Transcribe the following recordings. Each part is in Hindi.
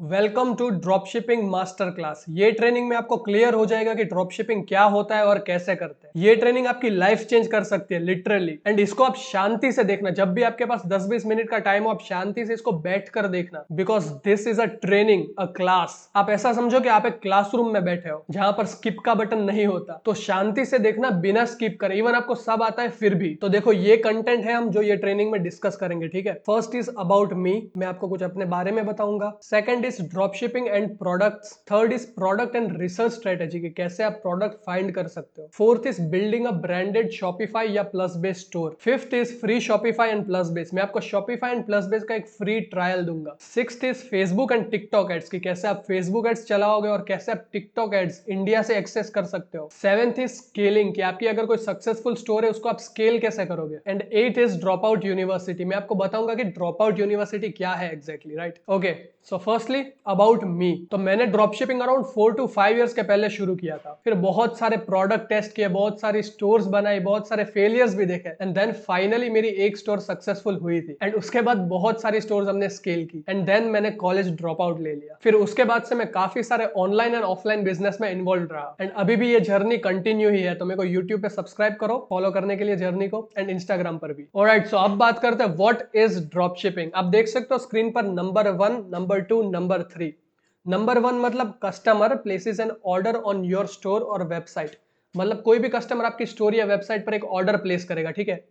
Welcome to dropshipping master class. ये ट्रेनिंग में आपको क्लियर हो जाएगा कि ड्रॉप शिपिंग क्या होता है और कैसे करते हैं। ये ट्रेनिंग आपकी लाइफ चेंज कर सकती है लिटरली। एंड इसको आप शांति से देखना, जब भी आपके पास 10-20 मिनट का टाइम हो आप शांति से इसको बैठ कर देखना, because this is a training, a class. आप ऐसा समझो कि आप एक क्लासरूम में बैठे हो जहां पर स्किप का बटन नहीं होता। तो शांति से देखना बिना स्किप करे। इवन आपको सब आता है फिर भी। तो देखो ये कंटेंट है हम जो ये ट्रेनिंग में डिस्कस करेंगे, ठीक है। फर्स्ट इज अबाउट मी, मैं आपको कुछ अपने बारे में बताऊंगा। Second is drop shipping and products. Third is product and research strategy, कि कैसे आप प्रोडक्ट फाइंड कर सकते हो। Fourth is building a branded Shopify या PlusBase store. Fifth is free Shopify and PlusBase, मैं आपको शॉपिफाई एंड प्लस बेस का एक फ्री ट्रायल दूंगा। Sixth is Facebook and TikTok ads, कि कैसे आप फेसबुक एड्स चलाओगे और कैसे आप टिकटॉक एड्स इंडिया से एक्सेस कर सकते हो। सेवेंथ इज स्केलिंग, कि आपकी अगर कोई सक्सेसफुल स्टोर है उसको आप स्केल कैसे करोगे। And at is drop out university, मैं आपको बताऊंगा कि ड्रॉप आउट यूनिवर्सिटी क्या है exactly, right. Okay, so firstly about me. तो मैंने dropshipping around 4 to 5 years के पहले शुरू किया था। फिर बहुत सारे प्रोडक्ट टेस्ट किए, बहुत सारी स्टोर्स बनाई, बहुत सारे फेलियर्स भी देखे, एंड देन फाइनली मेरी एक स्टोर सक्सेसफुल हुई थी। एंड उसके बाद बहुत सारी स्टोर्स हमने स्केल की, एंड देन मैंने कॉलेज ड्रॉप आउट ले लिया। फिर उसके बाद से मैं काफी सारे ऑनलाइन एंड ऑफलाइन बिजनेस में इन्वॉल्व रहा, एंड अभी भी ये जर्नी कंटिन्यू ही है। तो मेरे को यूट्यूब पे सब्सक्राइब करो फॉलो करने के लिए जर्नी को, एंड इंस्टाग्राम पर भी। ऑलराइट, सो अब बात करते हैं व्हाट इज ड्रॉप शिपिंग। आप देख सकते हो स्क्रीन पर नंबर 1, नंबर 2, नंबर 3। नंबर 1 मतलब customer places an order on your store और वेबसाइट, मतलब कोई भी कस्टमर आपकी स्टोर या वेबसाइट पर एक ऑर्डर प्लेस करेगा, ठीक है।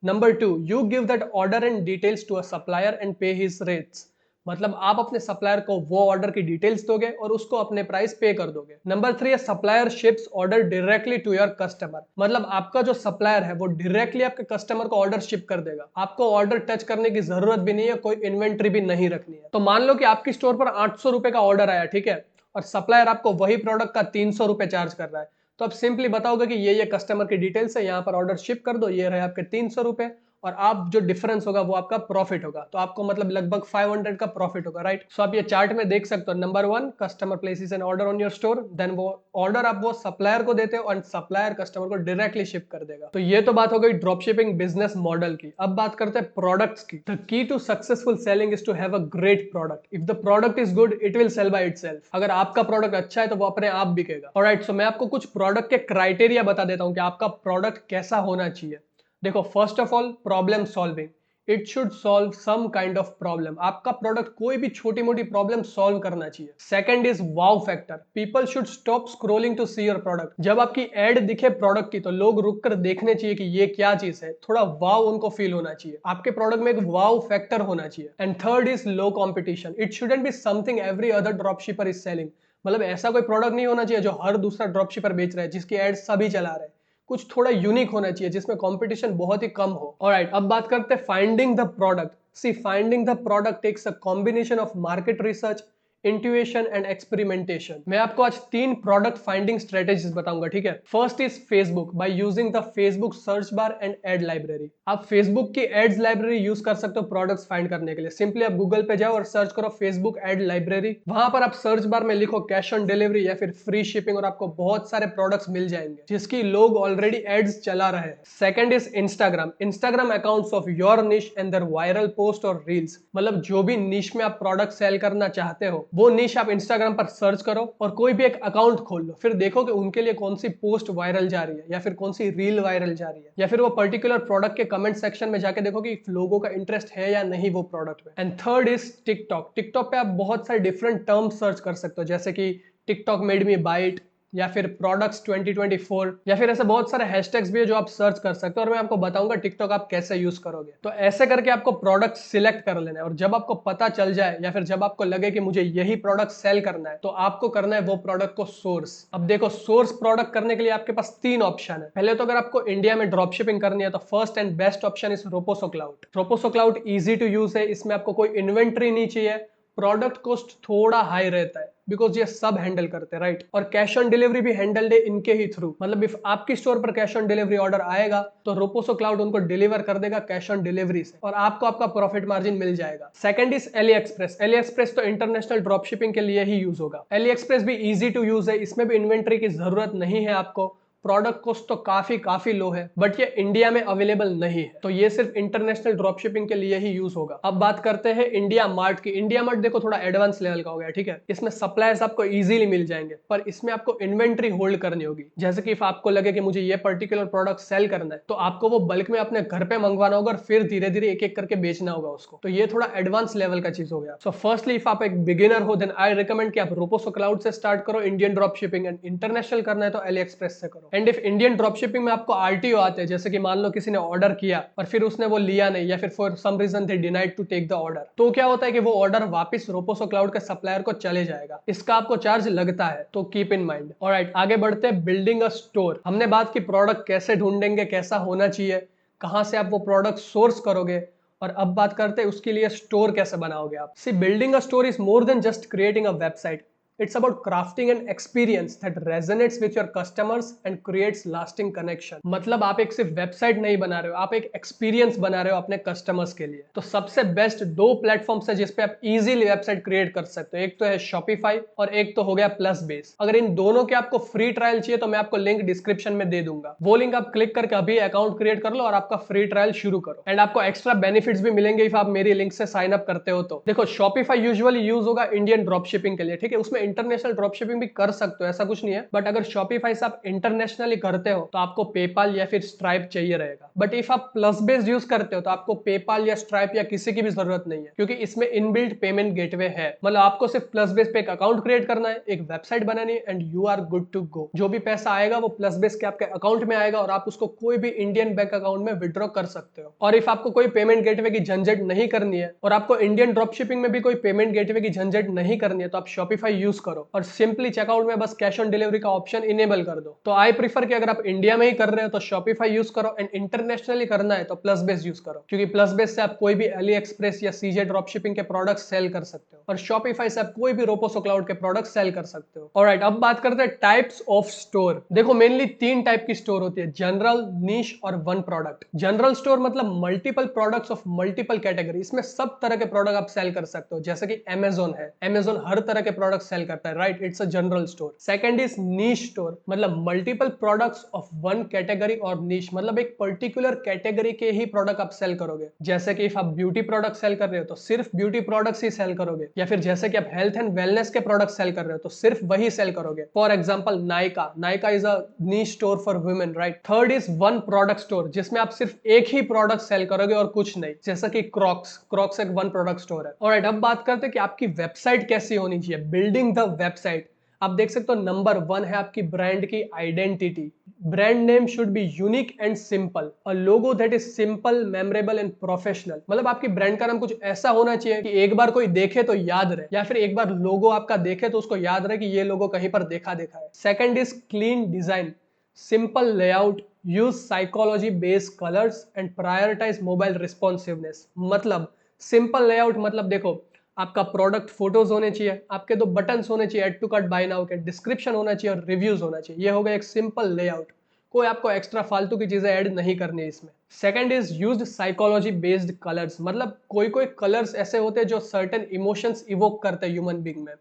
Number 2, you give that order and details to a supplier and pay his rates, मतलब आप अपने सप्लायर को वो ऑर्डर की डिटेल्स दोगे और उसको अपने प्राइस पे कर दोगे। नंबर 3 है supplier ships order directly to your customer, मतलब आपका जो सप्लायर है वो डायरेक्टली आपके कस्टमर को ऑर्डर शिप कर देगा। आपको ऑर्डर टच करने की जरूरत भी नहीं है, कोई इन्वेंट्री भी नहीं रखनी है। तो मान लो कि आपकी स्टोर पर 800 रुपए का ऑर्डर आया, ठीक है, और सप्लायर आपको वही प्रोडक्ट का 300 रुपए चार्ज कर रहा है। तो आप सिंपली बताओगे कि ये कस्टमर की डिटेल्स है, यहाँ पर ऑर्डर शिप कर दो, ये रहे आपके 300 रुपए, और आप जो डिफरेंस होगा वो आपका प्रॉफिट होगा। तो आपको मतलब लगभग 500 का प्रॉफिट होगा, राइट। सो आप ये चार्ट में देख सकते हो। Number 1, customer places an order on your store, then वो ऑर्डर आप वो सप्लायर को देते हो एंड सप्लायर कस्टमर को डायरेक्टली शिप कर देगा। तो ये तो बात हो गई ड्रॉप शिपिंग बिजनेस मॉडल की। अब बात करते हैं प्रोडक्ट्स की। The key to successful selling is to have a great product. If the product is good it will sell by itself. अगर आपका प्रोडक्ट अच्छा है तो वो अपने आप बिकेगा। ऑलराइट, सो मैं आपको कुछ प्रोडक्ट के क्राइटेरिया बता देता हूं कि आपका प्रोडक्ट कैसा होना चाहिए। देखो, first of all problem solving, it should solve some kind of problem. आपका प्रोडक्ट कोई भी छोटी मोटी प्रॉब्लम सॉल्व करना चाहिए। Second is wow factor, people should stop scrolling to see your product. जब आपकी एड दिखे प्रोडक्ट की तो लोग रुक कर देखने चाहिए कि ये क्या चीज है, थोड़ा वाव उनको फील होना चाहिए। आपके प्रोडक्ट में एक वाव फैक्टर होना चाहिए। And third is low competition, it shouldn't be something every other drop शिपर is selling, मतलब ऐसा कोई प्रोडक्ट नहीं होना चाहिए जो हर दूसरा ड्रॉप शिपर बेच रहा है, जिसकी एड सभी चला रहे हैं। कुछ थोड़ा यूनिक होना चाहिए जिसमें कंपटीशन बहुत ही कम हो। ऑलराइट, अब बात करते हैं finding the product. See, finding the product takes a combination of market research, intuition and experimentation. मैं आपको आज 3 प्रोडक्ट फाइंडिंग स्ट्रेटेजीज बताऊंगा, ठीक है। First is Facebook, by using the Facebook search bar and ad library. आप फेसबुक की एड्स लाइब्रेरी यूज कर सकते हो प्रोडक्ट्स फाइंड करने के लिए। सिंपली आप गूगल पे जाओ और सर्च करो फेसबुक एड लाइब्रेरी, वहां पर आप सर्च बार में लिखो कैश ऑन डिलीवरी या फिर फ्री शिपिंग और आपको बहुत सारे प्रोडक्ट्स मिल जाएंगे जिसकी लोग ऑलरेडी एड्स चला रहे हैं। Second is Instagram, Instagram accounts of your niche and their viral post और रील्स, मतलब जो भी निश में आप प्रोडक्ट सेल करना चाहते हो वो निश आप इंस्टाग्राम पर सर्च करो और कोई भी एक अकाउंट खोल लो। फिर देखो कि उनके लिए कौन सी पोस्ट वायरल जा रही है या फिर कौन सी रील वायरल जा रही है, या फिर वो पर्टिकुलर प्रोडक्ट के कमेंट सेक्शन में जाके देखो कि लोगों का इंटरेस्ट है या नहीं वो प्रोडक्ट में। And third is TikTok, TikTok पे आप बहुत सारे डिफरेंट टर्म्स सर्च कर सकते हो, जैसे कि टिकटॉक मेड मी बाइट या फिर प्रोडक्ट्स 2024 या फिर ऐसे बहुत सारे हैशटैग्स भी है जो आप सर्च कर सकते हो, और मैं आपको बताऊंगा टिकटॉक आप कैसे यूज करोगे। तो ऐसे करके आपको प्रोडक्ट सिलेक्ट कर लेना है, और जब आपको पता चल जाए या फिर जब आपको लगे कि मुझे यही प्रोडक्ट सेल करना है तो आपको करना है वो प्रोडक्ट को सोर्स। अब देखो, सोर्स प्रोडक्ट करने के लिए आपके पास 3 ऑप्शन है। पहले तो अगर आपको इंडिया में ड्रॉप शिपिंग करनी है तो first and best option is Roposo cloud. Roposo cloud easy to use है, इसमें आपको कोई इन्वेंट्री नहीं चाहिए, प्रोडक्ट कॉस्ट थोड़ा हाई रहता है बिकॉज ये सब हैंडल करते हैं, राइट। और कैश ऑन डिलीवरी भी हैंडल्ड है इनके ही थ्रू, मतलब इफ आपकी स्टोर पर कैश ऑन डिलीवरी ऑर्डर आएगा तो रोपोसो क्लाउड उनको डिलीवर कर देगा कैश ऑन डिलीवरी से, और आपको आपका प्रॉफिट मार्जिन मिल जाएगा। Second is AliExpress. AliExpress तो इंटरनेशनल ड्रॉप शिपिंग के लिए ही यूज होगा। एली एक्सप्रेस भी इजी टू यूज है, इसमें भी इन्वेंट्री की जरूरत नहीं है आपको, प्रोडक्ट कॉस्ट तो काफी लो है, बट ये इंडिया में अवेलेबल नहीं है, तो ये सिर्फ इंटरनेशनल ड्रॉप शिपिंग के लिए ही यूज होगा। अब बात करते हैं इंडिया मार्ट की। इंडिया मार्ट देखो थोड़ा एडवांस लेवल का हो गया, ठीक है। इसमें सप्लायर्स आपको इजीली मिल जाएंगे, पर इसमें आपको इन्वेंट्री होल्ड करनी होगी। जैसे कि आपको लगे कि मुझे ये पर्टिकुलर प्रोडक्ट सेल करना है, तो आपको वो बल्क में अपने घर पे मंगवाना होगा और फिर धीरे धीरे एक एक करके बेचना होगा उसको। तो ये थोड़ा एडवांस लेवल का चीज हो गया। सो फर्स्टली इफ आप एक बिगिनर हो, देन आई रिकमेंड कि आप रोपोसो क्लाउड से स्टार्ट करो Indian drop shipping, and international करना है तो एली एक्सप्रेस से करो। And if Indian drop shipping में आपको आरटीओ आते हैं, जैसे कि मान लो किसी ने ऑर्डर किया और फिर उसने वो लिया नहीं, या फिर for some reason they denied to take the order, तो क्या होता है कि वो ऑर्डर वापस रोपोसो क्लाउड के सप्लायर को चले जाएगा। इसका आपको चार्ज लगता है, तो कीप इन माइंड। ऑलराइट, आगे बढ़ते हैं बिल्डिंग अ स्टोर। हमने बात की प्रोडक्ट कैसे ढूंढेंगे, कैसा होना चाहिए, कहां से आप वो प्रोडक्ट सोर्स करोगे, और अब बात करते हैं उसके लिए स्टोर कैसे बनाओगे आप। See, building a store is more than just creating a website. It's about crafting an experience that resonates with your customers and creates lasting connection. मतलब आप एक सिर्फ वेबसाइट नहीं बना रहे हो, आप एक एक्सपीरियंस बना रहे हो अपने कस्टमर्स के लिए। तो सबसे बेस्ट दो प्लेटफॉर्म्स है जिसपे आप इजीली वेबसाइट क्रिएट कर सकते हो। एक तो है Shopify और एक तो हो गया प्लस बेस। अगर इन दोनों के आपको फ्री ट्रायल चाहिए तो मैं आपको लिंक डिस्क्रिप्शन में दे दूंगा। वो लिंक आप क्लिक करके अभी अकाउंट क्रिएट कर लो और आपका फ्री ट्रायल शुरू करो। एंड आपको एक्स्ट्रा बेनिफिट्स भी मिलेंगे इफ आप मेरी लिंक से साइन अप करते हो तो। देखो, Shopify यूजुअली यूज होगा इंडियन ड्रॉप शिपिंग के लिए, ठीक है। उसमें इंटरनेशनल ड्रॉप शिपिंग भी कर सकते हो, ऐसा कुछ नहीं है। बट अगर Shopify से आप इंटरनेशनली करते हो तो आपको पेपाल या फिर स्ट्राइप चाहिए रहेगा। बट इफ आप प्लस बेस यूज करते हो तो आपको पेपाल या स्ट्राइप या किसी की भी जरूरत नहीं है, क्योंकि इसमें इनबिल्ट पेमेंट गेटवे है। मतलब आपको सिर्फ प्लस बेस पे एक अकाउंट क्रिएट करना है, एक वेबसाइट बनानी है, and you are good to go. जो भी पैसा आएगा वो प्लस बेस के आपके अकाउंट में आएगा और आप उसको कोई भी इंडियन बैंक अकाउंट में विड्रॉ कर सकते हो। और इफ आपको कोई पेमेंट गेटवे की झंझट नहीं करनी है और आपको इंडियन ड्रॉप शिपिंग में भी कोई पेमेंट गेटवे की झंझट नहीं करनी है, तो आप Shopify यूज करो और सिंपली चेकआउट में बस कैश ऑन डिलीवरी का ऑप्शन इनेबल कर दो। तो आई प्रीफर कि अगर आप इंडिया में ही कर रहे हो तो Shopify यूज करो, एंड इंटरनेशनली करना है तो प्लस बेस यूज करो, क्योंकि प्लस बेस से आप कोई भी अली एक्सप्रेस या सीजे ड्रॉप शिपिंग के प्रोडक्ट सेल कर सकते हो और Shopify से आप कोई भी रोपोसो क्लाउड के प्रोडक्ट सेल कर सकते हो। ऑलराइट, अब बात करते हैं टाइप्स ऑफ स्टोर। देखो, मेनली तीन टाइप की स्टोर होती है, जनरल, नीश और वन प्रोडक्ट। जनरल स्टोर मतलब multiple products of multiple category. इसमें सब तरह के प्रोडक्ट आप सेल कर सकते हो, जैसे कि Amazon है। Amazon हर तरह के प्रोडक्ट सेल करता है, right. It's a general store. Second is niche store, मतलब multiple products of one category और नीश, मतलब एक पर्टिकुलर कैटेगरी के ही प्रोडक्ट आप सेल करोगे। जैसे कि इफ आप ब्यूटी प्रोडक्ट सेल कर रहे हो तो सिर्फ ब्यूटी प्रोडक्ट्स ही सेल करोगे, या फिर जैसे कि आप हेल्थ एंड वेलनेस के प्रोडक्ट सेल कर रहे हो तो सिर्फ वही सेल करोगे। For example Nykaa is a niche store for women, right. Third is one product store, जिसमें आप सिर्फ एक ही प्रोडक्ट सेल करोगे और कुछ नहीं, जैसा कि क्रॉक्स एक वन प्रोडक्ट स्टोर है। ऑलराइट, अब बात करते हैं कि आपकी वेबसाइट कैसी होनी चाहिए, बिल्डिंग द वेबसाइट। आप देख सकते हो नंबर 1 है आपकी ब्रांड की identity. Brand name should be unique and simple, a logo that is simple, memorable and professional. मतलब आपकी ब्रांड का नाम कुछ ऐसा होना चाहिए कि एक बार कोई देखे तो याद रहे, या फिर एक बार लोगो आपका देखे तो उसको याद रहे कि ये लोगो कहीं पर देखा है। Second is clean design, simple layout, use psychology based colours and prioritise mobile responsiveness. मतलब सिंपल लेआउट मतलब देखो, आपका प्रोडक्ट फोटोज होने चाहिए, आपके दो बटन्स होने चाहिए, add to cart, buy now के, डिस्क्रिप्शन होना चाहिए और रिव्यूज होना चाहिए। ये हो गया एक सिंपल लेआउट। कोई आपको एक्स्ट्रा फालतू की चीजें ऐड नहीं करनी है इसमें। Second is used psychology based colours, मतलब कोई कलर्स ऐसे होते हैं जो सर्टेन इमोशंस इवोक करते हैं ह्यूमन बीइंग में।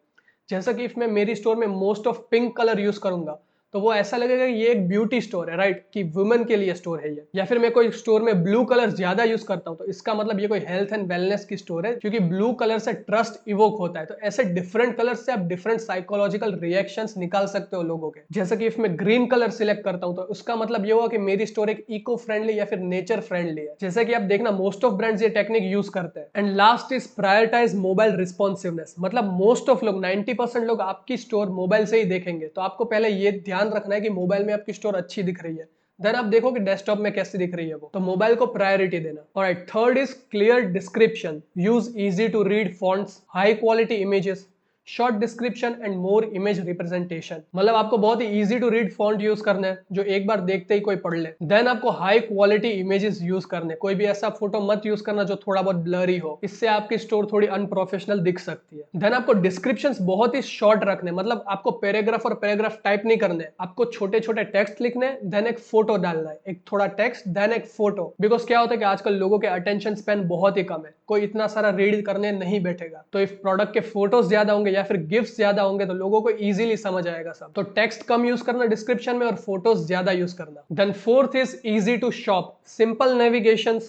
जैसा कि इफ मैं मेरी स्टोर में most of pink colour use करूंगा तो वो ऐसा लगेगा कि ये एक ब्यूटी स्टोर है, राइट, कि वुमेन के लिए स्टोर है ये। या फिर मैं कोई स्टोर में ब्लू कलर ज्यादा यूज करता हूं तो इसका मतलब ये कोई हेल्थ एंड वेलनेस की स्टोर है, क्योंकि ब्लू कलर से ट्रस्ट इवोक होता है। तो ऐसे डिफरेंट कलर से आप डिफरेंट साइकोलॉजिकल रिएक्शंस निकाल सकते हो लोगों के। जैसे कि इफ मैं ग्रीन कलर सिलेक्ट करता हूं तो उसका मतलब ये हुआ कि मेरी स्टोर एक इको फ्रेंडली या फिर नेचर फ्रेंडली है। जैसे कि आप देखना मोस्ट ऑफ ब्रांड्स ये टेक्निक यूज करते हैं। And last is prioritise mobile responsiveness, मतलब मोस्ट ऑफ लोग 90% लोग आपकी स्टोर मोबाइल से ही देखेंगे, तो आपको पहले ये ध्यान रखना है कि मोबाइल में आपकी स्टोर अच्छी दिख रही है, देन आप देखो कि डेस्कटॉप में कैसी दिख रही है वो। तो मोबाइल को प्रायोरिटी देना। Alright, third is clear description, use easy to read fonts, high quality images, short description and more image representation. मतलब आपको बहुत ही easy to read font use करना है जो एक बार देखते ही कोई पढ़ ले। देन आपको हाई क्वालिटी इमेजेस यूज करने, कोई भी ऐसा फोटो मत यूज करना जो थोड़ा बहुत ब्लरी हो, इससे आपकी स्टोर थोड़ी अनप्रोफेशनल दिख सकती है। देन आपको डिस्क्रिप्शंस बहुत ही शॉर्ट रखने, मतलब आपको पैराग्राफ और पैराग्राफ टाइप नहीं करने, आपको छोटे छोटे टेक्स्ट लिखने, देन एक फोटो डालना है, एक थोड़ा टेक्स्ट देन एक फोटो। बिकॉज क्या होता है कि आजकल लोगों के अटेंशन स्पैन बहुत ही कम है, कोई इतना सारा रीड करने नहीं बैठेगा। तो इफ प्रोडक्ट के फोटोज ज्यादा होंगे या फिर गिफ्ट्स ज्यादा होंगे तो लोगों को इजीली समझ आएगा सब। तो टेक्स्ट कम यूज करना डिस्क्रिप्शन में और फोटोज ज्यादा यूज करना। Then fourth is easy to shop, simple navigation,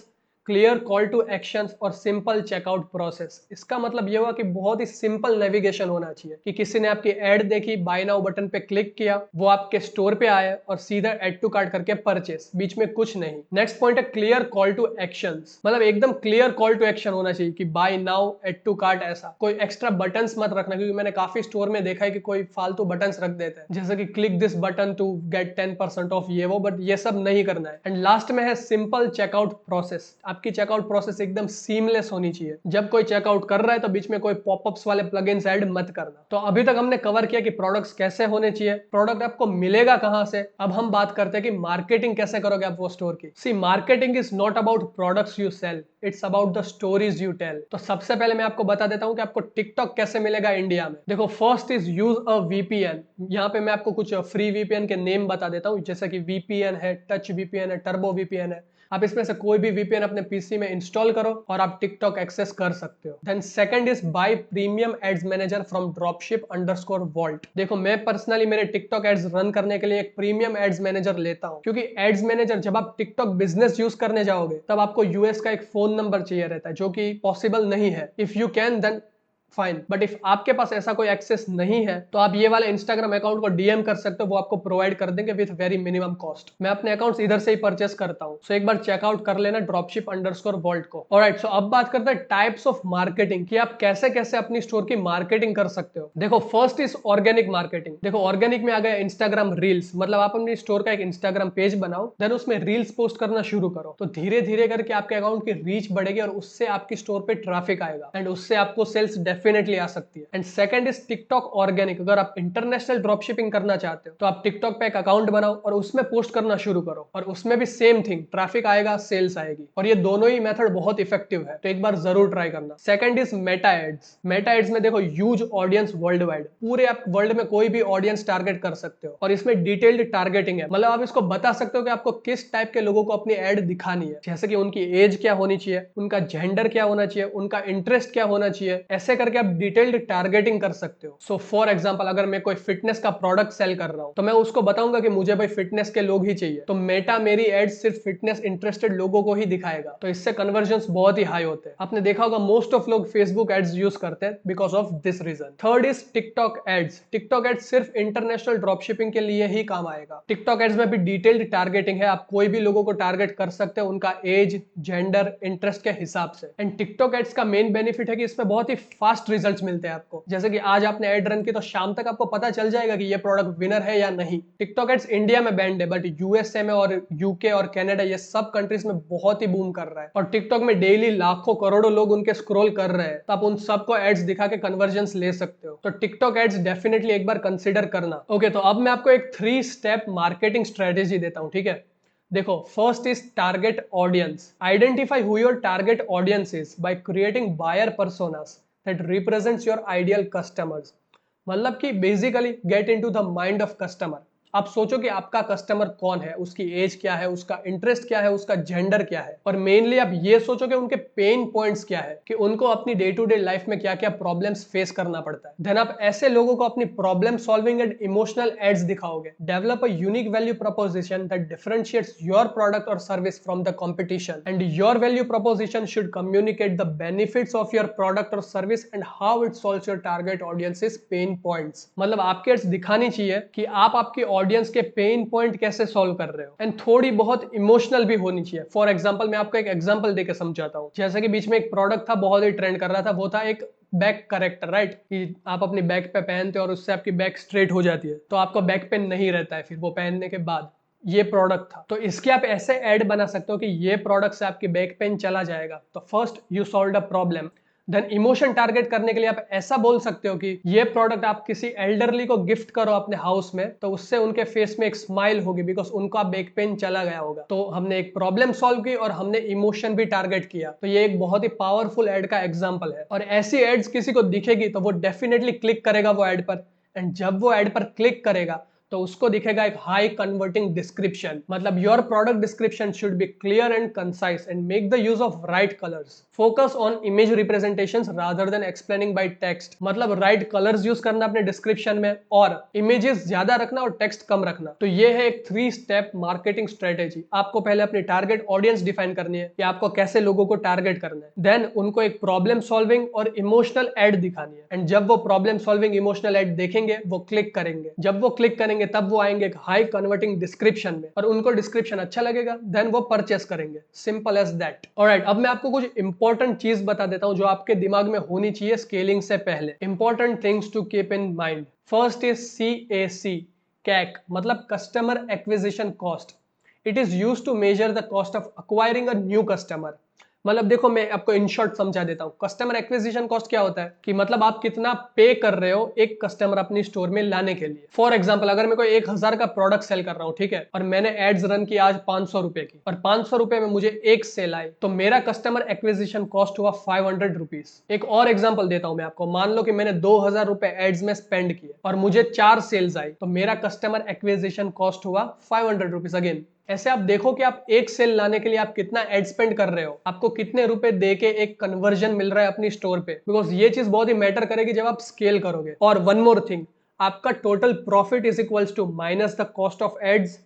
clear call to actions और सिंपल चेकआउट प्रोसेस। इसका मतलब ये हुआ कि बहुत ही सिंपल नेविगेशन होना चाहिए कि किसी ने आपकी एड देखी, बाय नाउ बटन पे क्लिक किया, वो आपके स्टोर पे आया और सीधा एड टू कार्ट करके परचेस, बीच में कुछ नहीं। नेक्स्ट पॉइंट है क्लियर कॉल टू एक्शंस, मतलब एकदम क्लियर कॉल टू एक्शन होना चाहिए कि buy now, add to cart, ऐसा कोई एक्स्ट्रा बटन्स मत रखना, क्योंकि मैंने काफी स्टोर में देखा है कि कोई फालतू बटन्स रख देते हैं जैसे कि click this button to get 10% off ये वो, बट ये सब नहीं करना है। एंड लास्ट में है सिंपल चेकआउट प्रोसेस। आपकी चेकआउट प्रोसेस एकदम सीमलेस होनी चाहिए। जब कोई चेकआउट कर रहा है तो बीच में कोई पॉपअप्स वाले प्लगइन्स ऐड मत करना। तो अभी तक हमने कवर किया कि प्रोडक्ट्स कैसे होने चाहिए, प्रोडक्ट आपको मिलेगा कहां से। अब हम बात करते हैं कि मार्केटिंग कैसे करोगे आप वो स्टोर की। See, marketing is not about products you sell, it's about the stories you tell. तो सबसे पहले मैं आपको बता देता हूं कि आपको टिकटॉक कैसे मिलेगा इंडिया में। देखो, first is use a VPN. यहाँ पे मैं आपको कुछ फ्री वीपीएन के नेम बता देता हूँ, जैसे कि वीपीएन है, टच वीपीएन है, टर्बो वीपीएन है। आप इसमें से कोई भी वीपीएन अपने पीसी में इंस्टॉल करो और आप टिकटॉक एक्सेस कर सकते हो। Then second is buy premium ads manager from dropship_vault। देखो, मैं पर्सनली मेरे टिकटॉक एड्स रन करने के लिए एक प्रीमियम एड्स मैनेजर लेता हूं, क्योंकि एड्स मैनेजर जब आप टिकटॉक बिजनेस यूज करने जाओगे तब आपको यूएस का एक फोन नंबर चाहिए रहता है, जो कि पॉसिबल नहीं है। If you can then fine, but if आपके पास ऐसा कोई एक्सेस नहीं है तो आप ये वाले इंस्टाग्राम अकाउंट को डीएम कर सकते हो, वो आपको प्रोवाइड कर देंगे विथ वेरी मिनिमम कॉस्ट। मैं अपने अकाउंट्स इधर से ही परचेस करता हूं, सो एक बार चेकआउट कर लेना dropship_vault को। ऑलराइट, सो अब बात करते हैं टाइप्स ऑफ मार्केटिंग, कि आप कैसे कैसे अपनी स्टोर की मार्केटिंग कर सकते हो। देखो, फर्स्ट इज ऑर्गेनिक मार्केटिंग। देखो, ऑर्गेनिक में आ गया इंस्टाग्राम रील्स, मतलब आप अपनी स्टोर का एक इंस्टाग्राम पेज बनाओ, देन उसमें रील्स पोस्ट करना शुरू करो। तो धीरे धीरे करके आपके अकाउंट की रीच बढ़ेगी और उससे आपकी स्टोर पे ट्रैफिक आएगा एंड उससे आपको सेल्स डेफिनेटली आ सकती है। And second is TikTok organic. अगर आप इंटरनेशनल ड्रॉप शिपिंग करना चाहते हो तो आप टिकटॉक पे एक अकाउंट बनाओ और उसमें पोस्ट करना शुरू करो, और उसमें भी सेम थिंग, ट्रैफिक आएगा, सेल्स आएगी, और ये दोनों ही मेथड बहुत इफेक्टिव है, तो एक बार जरूर ट्राई करना। Second is Meta ads. Meta ads में देखो, ह्यूज ऑडियंस वर्ल्ड वाइड, पूरे आप वर्ल्ड में कोई भी ऑडियंस टारगेट कर सकते हो, और इसमें डिटेल्ड टारगेटिंग है, मतलब आप इसको बता सकते हो कि आपको किस टाइप के लोगों को अपनी एड दिखानी है, जैसे कि उनकी एज क्या होनी चाहिए, उनका जेंडर क्या होना चाहिए, उनका इंटरेस्ट क्या होना चाहिए, ऐसे करके आप डिटेल्ड टारगेटिंग कर सकते हो। सो फॉर एग्जांपल, अगर मैं कोई फिटनेस का प्रोडक्ट सेल कर रहा हूं तो मैं उसको बताऊंगा कि मुझे भाई फिटनेस के लोग ही चाहिए, तो मेटा मेरी एड सिर्फ फिटनेस इंटरेस्टेड लोगों को ही दिखाएगा, तो इससे कन्वर्जन बहुत ही हाई होते हैं। आपने देखा होगा मोस्ट ऑफ लोग फेसबुक एड्स यूज करते हैं because of this reason. Third is TikTok ads. TikTok ads सिर्फ इंटरनेशनल ड्रॉप शिपिंग के लिए ही काम आएगा। टिकटॉक एड्स में भी डिटेल्ड टारगेटिंग है, आप कोई भी लोगों को टारगेट कर सकते हो उनका एज, जेंडर, इंटरेस्ट के हिसाब से। एंड टिकटॉक एड्स का मेन बेनिफिट है कि इसमें बहुत ही फास्ट रिजल्ट्स मिलते हैं आपको, जैसे कि आज आपने एड रन की तो शाम तक आपको पता चल जाएगा कि ये प्रोडक्ट विनर है या नहीं। टिकटॉक एड्स इंडिया में बैंड है, बट यूएसए में और यूके और कनाडा, ये सब कंट्रीज में बहुत ही बूम कर रहा है, और टिकटॉक में डेली लाखों करोड़ों लोग उनके स्क्रॉल कर रहे हैं, तो आप उन सबको एड्स दिखा के कन्वर्जन्स ले सकते हो। तो टिकटॉक एड्स डेफिनेटली एक बार कंसिडर करना। ओके, तो अब मैं आपको एक 3 स्टेप मार्केटिंग स्ट्रेटेजी देता हूं, ठीक है। देखो, first is target audience. Identify who your target audience is by creating buyer personas that represents your ideal customers। मतलब कि basically get into the mind of customer. आप सोचो कि आपका कस्टमर कौन है, उसकी एज क्या है, उसका इंटरेस्ट क्या है, उसका जेंडर क्या है, और मेनली आप ये सोचो कि उनके पेन पॉइंट्स क्या है, कि उनको अपनी डे टू डे लाइफ में क्या क्या प्रॉब्लम्स फेस करना पड़ता है। देन आप ऐसे लोगों को अपनी problem solving and emotional ads दिखाओगे। Develop a unique value proposition that differentiates your product और service from the competition, and your value proposition should communicate the benefits of your product और service and how it solves your target audience's pain points. मतलब आपके एड्स दिखानी चाहिए कि आप आपकी ऑडियंस के पेन पॉइंट कैसे सॉल्व कर रहे हो, एंड थोड़ी बहुत इमोशनल भी होनी चाहिए। फॉर एग्जांपल, मैं आपको एक एग्जांपल देके समझाता हूँ। जैसे कि बीच में एक प्रोडक्ट था, बहुत ही ट्रेंड कर रहा था, वो था एक बैक करेक्टर, राइट, कि आप अपनी बैक पे पहनते हो और उससे आपकी बैक स्ट्रेट हो जाती है, तो आपका बैक पेन नहीं रहता है फिर वो पहनने के बाद। ये प्रोडक्ट था, तो इसके आप ऐसे ऐड बना सकते हो कि ये प्रोडक्ट से आपकी बैक पेन चला जाएगा। तो first you solve a problem. Then emotion target करने के लिए आप ऐसा बोल सकते हो कि ये प्रोडक्ट आप किसी एल्डरली को गिफ्ट करो अपने हाउस में, तो उससे उनके फेस में एक स्माइल होगी बिकॉज उनका बैक पेन चला गया होगा। तो हमने एक प्रॉब्लम सॉल्व की और हमने इमोशन भी टारगेट किया, तो ये एक बहुत ही पावरफुल एड का एग्जाम्पल है। और ऐसी एड्स किसी को दिखेगी तो वो डेफिनेटली क्लिक करेगा वो एड पर, एंड जब वो एड पर क्लिक करेगा तो उसको दिखेगा एक हाई कन्वर्टिंग डिस्क्रिप्शन। मतलब your product description should be clear and concise and make the use of right colours. Focus on image representations rather than explaining by text. मतलब राइट कलर्स यूज करना अपने डिस्क्रिप्शन में और इमेजेस ज्यादा रखना और टेक्स्ट कम रखना। तो ये है एक 3 स्टेप मार्केटिंग स्ट्रेटेजी। आपको पहले अपनी टारगेट ऑडियंस डिफाइन करनी है कि आपको कैसे लोगों को टारगेट करना है। देन उनको एक प्रॉब्लम सॉल्विंग और इमोशनल एड दिखानी है एंड जब वो प्रॉब्लम सॉल्विंग इमोशनल एड देखेंगे वो क्लिक करेंगे। जब वो क्लिक करेंगे तब वो आएंगे एक हाई कन्वर्टिंग डिस्क्रिप्शन में और उनको डिस्क्रिप्शन अच्छा लगेगा देन वो परचेस करेंगे। Simple as that. ऑलराइट, अब मैं आपको कुछ इंपॉर्टेंट चीज बता देता हूं जो आपके दिमाग में होनी चाहिए स्केलिंग से पहले। Important things to keep in mind. First is CAC, CAC मतलब customer acquisition cost. It is used to measure the cost of acquiring a new customer. मतलब देखो मैं आपको इन शॉर्ट समझा देता हूं। कस्टमर एक्विजिशन कॉस्ट क्या होता है कि मतलब आप कितना पे कर रहे हो एक कस्टमर अपनी स्टोर में लाने के लिए। फॉर एग्जांपल अगर मैं कोई 1000 का प्रोडक्ट सेल कर रहा हूं, ठीक है, और मैंने एड्स रन की आज 500 रुपए की और 500 रुपए में मुझे एक सेल आई, तो मेरा कस्टमर एक्विजिशन कॉस्ट हुआ 500 रुपीज। एक और एग्जाम्पल देता हूं मैं आपको। मान लो कि मैंने 2000 रुपए एड्स में स्पेंड किए और मुझे 4 सेल्स आई, तो मेरा कस्टमर एक्विजिशन कॉस्ट हुआ 500 रुपीज। अगेन ऐसे आप देखो कि आप एक सेल लाने के लिए आप कितना एड स्पेंड कर रहे हो, आपको कितने रुपए दे के एक कन्वर्जन मिल रहा है अपनी स्टोर पे, बिकॉज ये चीज बहुत ही मैटर करेगी जब आप स्केल करोगे। और वन मोर थिंग, आपका total profit is equals to minus the cost of ads,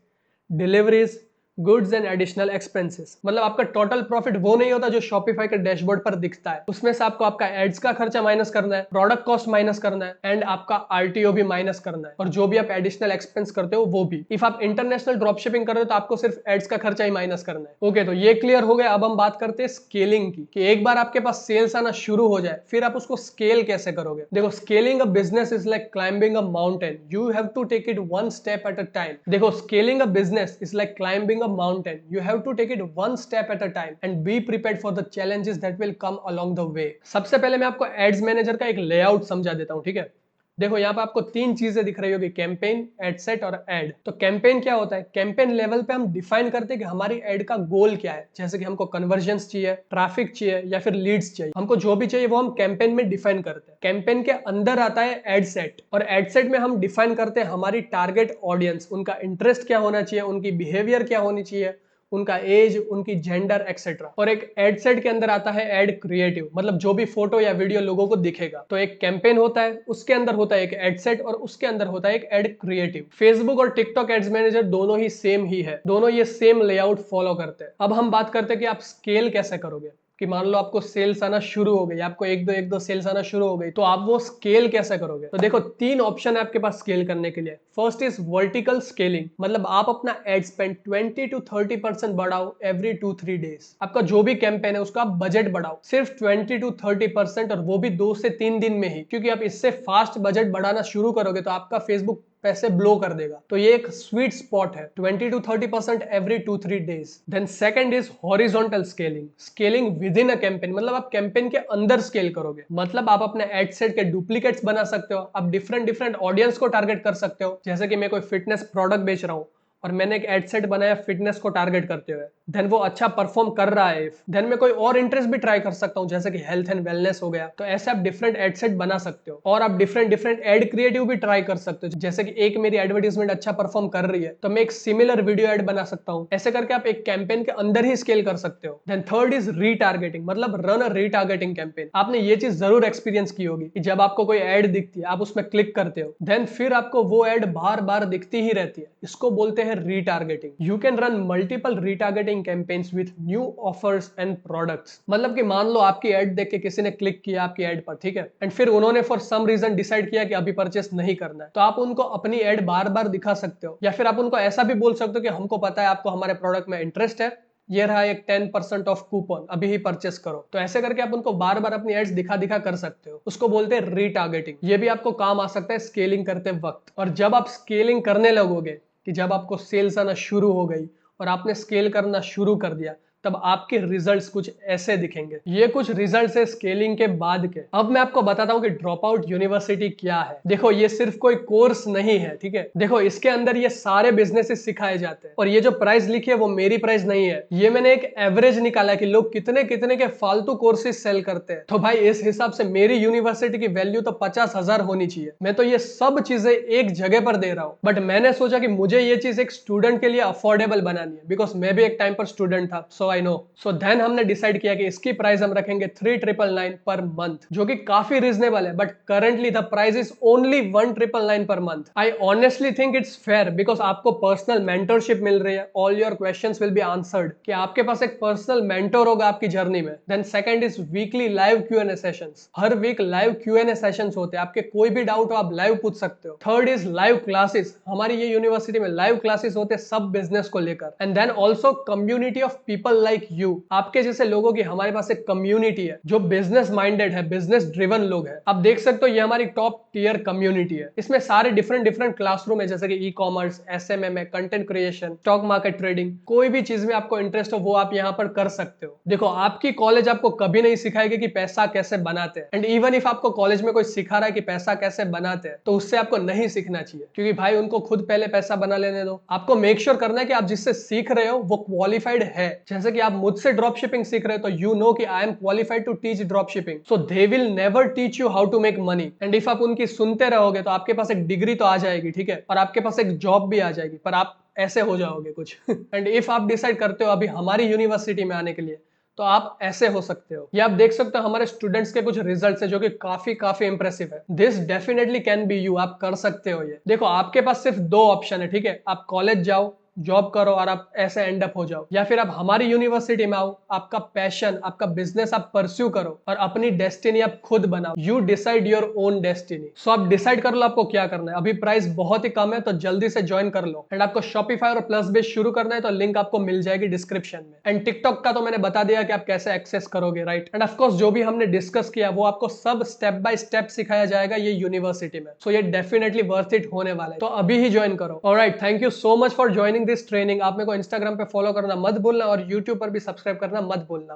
deliveries, goods and additional expenses. मतलब आपका टोटल प्रॉफिट वो नहीं होता जो शॉपिफाई के डैशबोर्ड पर दिखता है। उसमें से आपको आपका एड्स का खर्चा माइनस करना है, प्रोडक्ट कॉस्ट माइनस करना है एंड आपका RTO भी माइनस करना है और जो भी आप एडिशनल एक्सपेंस करते हो वो भी। इफ आप इंटरनेशनल ड्रॉप शिपिंग कर रहे हो तो आपको सिर्फ एड्स का खर्चा ही माइनस करना है। ओके, तो ये क्लियर हो गया। अब हम बात करते हैं स्केलिंग की, कि एक बार आपके पास सेल्स आना शुरू हो जाए फिर आप उसको स्केल कैसे करोगे। देखो, scaling a business is like climbing a mountain, you have to take it one step at a time. देखो, scaling a business is like climbing a mountain. You have to take it one step at a time and be prepared for the challenges that will come along the way. सबसे पहले मैं आपको एड्स मैनेजर का एक लेआउट समझा देता हूं, ठीक है। देखो यहाँ पे आपको 3 चीजें दिख रही होगी, कैंपेन, एड सेट और एड। तो कैंपेन क्या होता है? कैंपेन लेवल पे हम डिफाइन करते हैं कि हमारी एड का गोल क्या है। जैसे कि हमको कन्वर्जन्स चाहिए, ट्रैफिक चाहिए या फिर लीड्स चाहिए, हमको जो भी चाहिए वो हम कैंपेन में डिफाइन करते हैं। कैंपेन के अंदर आता है एड सेट और एड सेट में हम डिफाइन करते हैं हमारी टारगेट ऑडियंस, उनका इंटरेस्ट क्या होना चाहिए, उनकी बिहेवियर क्या होनी चाहिए, उनका एज, उनकी जेंडर एक्सेट्रा। और एक एड सेट के अंदर आता है एड क्रिएटिव, मतलब जो भी फोटो या वीडियो लोगों को दिखेगा। तो एक कैंपेन होता है, उसके अंदर होता है एक एड सेट और उसके अंदर होता है एक एड क्रिएटिव। फेसबुक और टिकटॉक एड्स मैनेजर दोनों ही सेम ही है, दोनों ये सेम लेआउट फॉलो करते हैं। अब हम बात करते हैं कि आप स्केल कैसे करोगे। कि मान लो आपको सेल्स आना शुरू हो गई, आपको एक दो सेल्स आना शुरू हो गई, तो आप वो स्केल कैसे करोगे। तो देखो 3 ऑप्शन है आपके पास स्केल करने के लिए। फर्स्ट इज वर्टिकल स्केलिंग, मतलब आप अपना एड स्पेंड 20 to 30% बढ़ाओ एवरी 2-3 डेज। आपका जो भी कैंपेन है उसका आप बजट बढ़ाओ सिर्फ 20 to 30% और वो भी 2 से 3 दिन में ही, क्योंकि आप इससे फास्ट बजट बढ़ाना शुरू करोगे तो आपका फेसबुक पैसे ब्लो कर देगा। तो ये एक स्वीट स्पॉट है, 20 to 30% every 2-3 days. Then second is horizontal scaling, scaling with in a campaign, मतलब आप कैंपेन के अंदर स्केल करोगे। मतलब आप अपने एड सेट के डुप्लीकेट्स बना सकते हो, आप डिफरेंट ऑडियंस को टारगेट कर सकते हो। जैसे कि मैं कोई फिटनेस प्रोडक्ट बेच रहा हूँ और मैंने एक एड सेट बनाया फिटनेस को टारगेट करते हुए, देन वो अच्छा परफॉर्म कर रहा है, देन मैं कोई और इंटरेस्ट भी ट्राई कर सकता हूँ जैसे कि हेल्थ एंड वेलनेस हो गया। तो ऐसे आप डिफरेंट एड सेट बना सकते हो और आप डिफरेंट एड क्रिएटिव भी ट्राई कर सकते हो। जैसे कि एक मेरी एडवर्टीजमेंट अच्छा परफॉर्म कर रही है तो मैं एक सिमिलर वीडियो एड बना सकता हूँ। ऐसे करके आप एक कैंपेन के अंदर ही स्केल कर सकते हो। देन थर्ड इज रीटारगेटिंग, मतलब रन अ रीटारगेटिंग कैंपेन। आपने ये चीज जरूर एक्सपीरियंस की होगी कि जब आपको कोई एड दिखती है आप उसमें क्लिक करते हो, देन फिर आपको वो एड बार बार दिखती ही रहती है, इसको बोलते हैं retargeting. You can run multiple retargeting campaigns with new offers and products। मतलब कि मान लो आपकी एड देख के किसी ने क्लिक किया आपकी एड पर, ठीक है, एंड फिर उन्होंने फॉर सम रीजन डिसाइड किया कि अभी परचेस नहीं करना है, तो आप उनको अपनी एड बार बार दिखा सकते हो। या फिर आप उनको ऐसा भी बोल सकते हो कि हमको पता है आपको हमारे प्रोडक्ट में इंटरेस्ट है, ये रहा एक 10% ऑफ कूपन, अभी ही परचेस करो। तो ऐसे करके आप उनको बार बार अपनी एड्स दिखा दिखा कर सकते हो, उसको बोलते हैं रीटारगेटिंग। ये भी आपको काम आ सकता है स्केलिंग करते वक्त। और जब आप स्केलिंग करने लगोगे कि जब आपको सेल्स आना शुरू हो गई और आपने स्केल करना शुरू कर दिया, तब आपके रिजल्ट्स कुछ ऐसे दिखेंगे। ये कुछ रिजल्ट्स है स्केलिंग के बाद के। अब मैं आपको बताता हूँ कि ड्रॉप आउट यूनिवर्सिटी क्या है। देखो ये सिर्फ कोई कोर्स नहीं है, ठीक है। देखो इसके अंदर ये सारे बिजनेसेस सिखाए जाते हैं और ये जो प्राइस लिखी है वो मेरी प्राइस नहीं है, ये मैंने एक एवरेज निकाला कि लोग कितने कितने के फालतू कोर्सेज सेल करते हैं। तो भाई इस हिसाब से मेरी यूनिवर्सिटी की वैल्यू तो 50,000 होनी चाहिए। मैं तो ये सब चीजें एक जगह पर दे रहा हूँ, बट मैंने सोचा कि मुझे ये चीज एक स्टूडेंट के लिए अफोर्डेबल बनानी है, बिकॉज मैं भी एक टाइम पर स्टूडेंट था, सो आई नो। सो देन हमने डिसाइड किया कि इसकी प्राइस हम रखेंगे 3,999 पर मंथ, जो कि काफी रीजनेबल है। But currently the price is only 1,999 per month. I honestly think it's fair, because आपको पर्सनल मेंटरशिप मिल रही है, all your questions will be answered, कि आपके पास एक पर्सनल मेंटर होगा आपकी जर्नी में। Then second is weekly live Q&A sessions. हर वीक लाइव Q&A सेशंस होते हैं, आपके कोई भी डाउट हो आप लाइव पूछ सकते हो। Third is live classes. हमारी ये यूनिवर्सिटी में लाइव क्लासेस होते हैं सब बिजनेस को लेकर। And then also community of people like you, आपके जैसे लोगों की हमारे पास एक कम्युनिटी है जो बिजनेस माइंडेड है, बिजनेस ड्रिवन लोग हैं। आप देख सकते हो ये हमारी टॉप टियर कम्युनिटी है। इसमें सारे डिफरेंट डिफरेंट क्लासरूम है, जैसे कि ई कॉमर्स, SMM है, content creation, stock market trading. कोई भी चीज में आपको इंटरेस्ट हो वो आप यहाँ पर कर सकते हो। देखो आपकी कॉलेज आपको कभी नहीं सिखाएगी कि पैसा कैसे बनाते हैं, एंड इवन इफ आपको कॉलेज में कोई सिखा रहा है कि पैसा कैसे बनाते हैं, तो उससे आपको नहीं सीखना चाहिए, क्योंकि भाई उनको खुद पहले पैसा बना लेने दो। आपको मेक श्योर करना है कि आप जिससे सीख रहे हो वो क्वालिफाइड है। जैसे कि आप मुझसे ड्रॉप शिपिंग सीख रहे हो, तो यू नो कि I am qualified to teach drop shipping, so they will never teach you how to make money. And if आप उनकी सुनते रहोगे तो आपके पास एक डिग्री तो आ जाएगी, ठीक है, और आपके पास एक जॉब भी आ जाएगी, पर आप ऐसे हो जाओगे कुछ। एंड इफ आप डिसाइड करते हो अभी हमारी यूनिवर्सिटी में आने के लिए, तो आप ऐसे हो सकते हो। ये आप देख सकते हो हमारे स्टूडेंट्स के कुछ रिजल्ट्स है जो कि काफी काफी इंप्रेसिव है। This definitely can be you, आप कर सकते हो ये। देखो आपके पास सिर्फ दो ऑप्शन है, ठीक है, आप कॉलेज जाओ, जॉब करो और आप ऐसे एंड अप हो जाओ, या फिर आप हमारी यूनिवर्सिटी में आओ, आपका पैशन, आपका बिजनेस आप परस्यू करो और अपनी डेस्टिनी आप खुद बनाओ। You decide your own destiny. So आप डिसाइड कर लो आपको क्या करना है। अभी प्राइस बहुत ही कम है, तो जल्दी से ज्वाइन कर लो। एंड आपको शॉपिफाई और प्लस बेस शुरू करना है तो लिंक आपको मिल जाएगी डिस्क्रिप्शन में। एंड टिकटॉक का तो मैंने बता दिया कि आप कैसे एक्सेस करोगे, राइट। एंड ऑफकोर्स जो भी हमने डिस्कस किया वो आपको सब स्टेप बाय स्टेप सिखाया जाएगा ये यूनिवर्सिटी में। सो ये डेफिनेटली वर्थ इट होने वाला है, तो अभी ही ज्वाइन करो। Alright, thank you so much for joining this training. आप मेरे को इंस्टाग्राम पे फॉलो करना मत भूलना और यूट्यूब पर भी सब्सक्राइब करना मत भूलना।